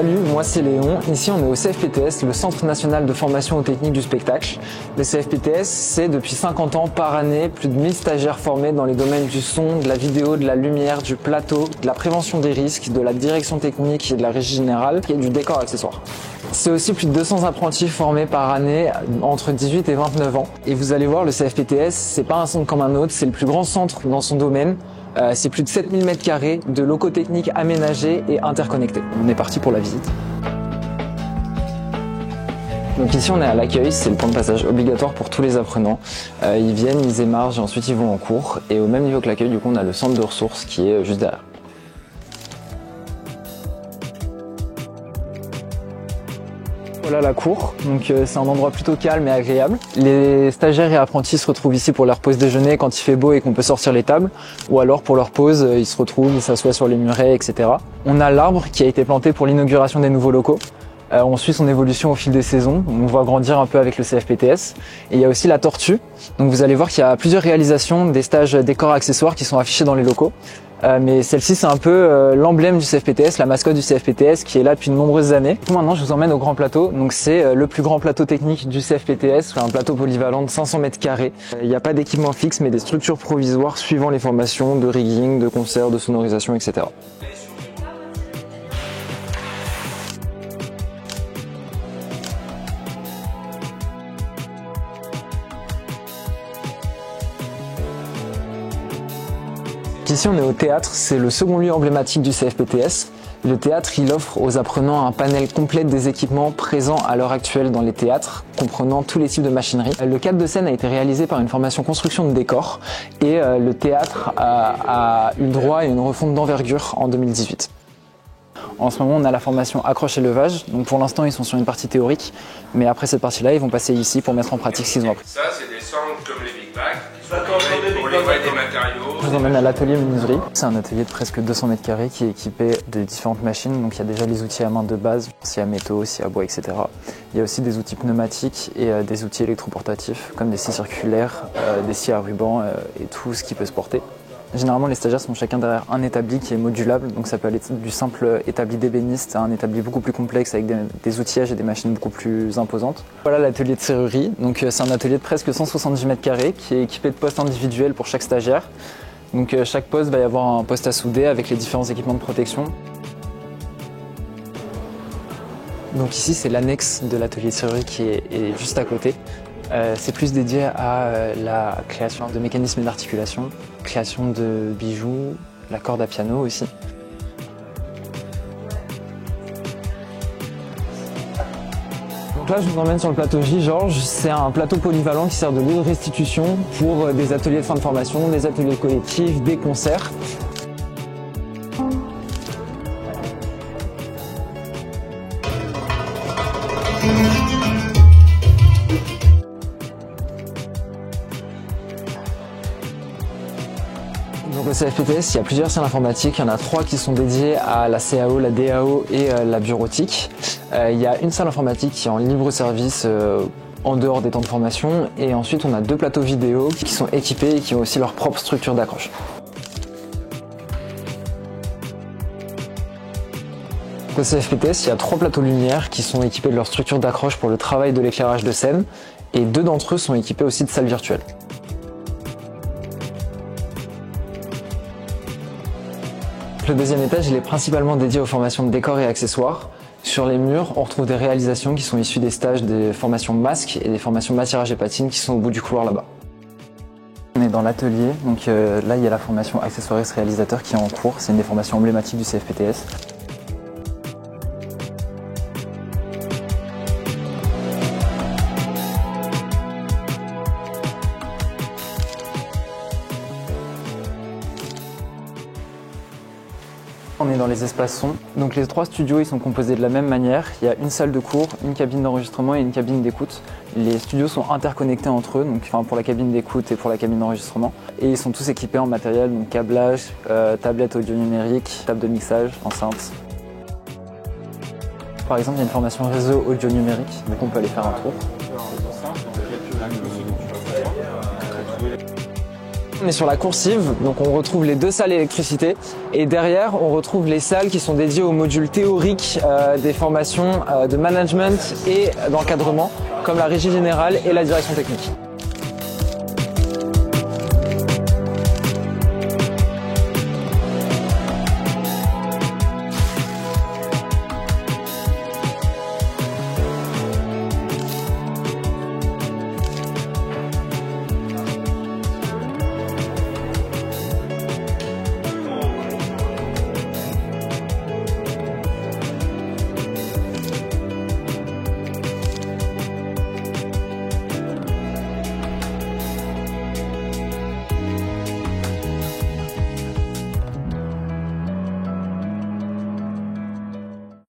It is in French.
Salut, moi c'est Léon. Ici on est au CFPTS, le Centre National de Formation aux Techniques du Spectacle. Le CFPTS, c'est depuis 50 ans par année plus de 1000 stagiaires formés dans les domaines du son, de la vidéo, de la lumière, du plateau, de la prévention des risques, de la direction technique et de la régie générale et du décor accessoire. C'est aussi plus de 200 apprentis formés par année entre 18 et 29 ans. Et vous allez voir, le CFPTS, c'est pas un centre comme un autre, c'est le plus grand centre dans son domaine. C'est plus de 7000 m² de locaux techniques aménagés et interconnectés. On est parti pour la visite. Donc ici on est à l'accueil, c'est le point de passage obligatoire pour tous les apprenants. Ils viennent, ils émargent et ensuite ils vont en cours. Et au même niveau que l'accueil, du coup on a le centre de ressources qui est juste derrière. Voilà la cour, donc c'est un endroit plutôt calme et agréable. Les stagiaires et apprentis se retrouvent ici pour leur pause déjeuner quand il fait beau et qu'on peut sortir les tables, ou alors pour leur pause, ils se retrouvent, ils s'assoient sur les murets, etc. On a l'arbre qui a été planté pour l'inauguration des nouveaux locaux. On suit son évolution au fil des saisons, on voit grandir un peu avec le CFPTS. Et il y a aussi la tortue, donc vous allez voir qu'il y a plusieurs réalisations des stages décors accessoires qui sont affichés dans les locaux. Mais celle-ci c'est un peu l'emblème du CFPTS, la mascotte du CFPTS qui est là depuis de nombreuses années. Maintenant je vous emmène au grand plateau, donc c'est le plus grand plateau technique du CFPTS, un plateau polyvalent de 500 m². Il n'y a pas d'équipement fixe mais des structures provisoires suivant les formations de rigging, de concert, de sonorisation, etc. Ici on est au théâtre, c'est le second lieu emblématique du CFPTS. Le théâtre, il offre aux apprenants un panel complet des équipements présents à l'heure actuelle dans les théâtres, comprenant tous les types de machinerie. Le cadre de scène a été réalisé par une formation construction de décors et le théâtre a eu droit à une refonte d'envergure en 2018. En ce moment, on a la formation accroche et levage. Donc pour l'instant, ils sont sur une partie théorique, mais après cette partie-là, ils vont passer ici pour mettre en pratique ce qu'ils ont appris. Ça, c'est des centres comme les Big Bag, pour les des matériaux. Je vous emmène à l'atelier menuiserie. C'est un atelier de presque 200 m² qui est équipé de différentes machines. Donc il y a déjà les outils à main de base, s'il y a métaux, s'il y a bois, etc. Il y a aussi des outils pneumatiques et des outils électroportatifs, comme des scies circulaires, des scies à ruban et tout ce qui peut se porter. Généralement, les stagiaires sont chacun derrière un établi qui est modulable, donc ça peut aller du simple établi d'ébéniste à un établi beaucoup plus complexe avec des outillages et des machines beaucoup plus imposantes. Voilà l'atelier de serrurerie, donc c'est un atelier de presque 170 m² qui est équipé de postes individuels pour chaque stagiaire. Donc chaque poste va y avoir un poste à souder avec les différents équipements de protection. Donc ici c'est l'annexe de l'atelier de serrurerie qui est juste à côté. C'est plus dédié à la création de mécanismes d'articulation, création de bijoux, la corde à piano aussi. Donc là je vous emmène sur le plateau J-Georges, c'est un plateau polyvalent qui sert de lieu de restitution pour des ateliers de fin de formation, des ateliers collectifs, des concerts. Donc au CFPTS, il y a plusieurs salles informatiques, il y en a 3 qui sont dédiées à la CAO, la DAO et la bureautique. Il y a une salle informatique qui est en libre service en dehors des temps de formation et ensuite on a 2 plateaux vidéo qui sont équipés et qui ont aussi leur propre structure d'accroche. Au CFPTS, il y a 3 plateaux lumière qui sont équipés de leur structure d'accroche pour le travail de l'éclairage de scène et 2 d'entre eux sont équipés aussi de salles virtuelles. Le deuxième étage, il est principalement dédié aux formations de décors et accessoires. Sur les murs, on retrouve des réalisations qui sont issues des stages des formations masques et des formations massirage et patine qui sont au bout du couloir là-bas. On est dans l'atelier, donc là il y a la formation accessoiriste réalisateur qui est en cours, c'est une des formations emblématiques du CFPTS. On est dans les espaces son. Donc les 3 studios ils sont composés de la même manière. Il y a une salle de cours, une cabine d'enregistrement et une cabine d'écoute. Les studios sont interconnectés entre eux, donc pour la cabine d'écoute et pour la cabine d'enregistrement. Et ils sont tous équipés en matériel, donc câblage, tablette audio numérique, table de mixage, enceinte. Par exemple, il y a une formation réseau audio numérique, donc on peut aller faire un tour. On est sur la coursive, donc on retrouve les 2 salles électricité et derrière on retrouve les salles qui sont dédiées aux modules théoriques des formations de management et d'encadrement comme la régie générale et la direction technique.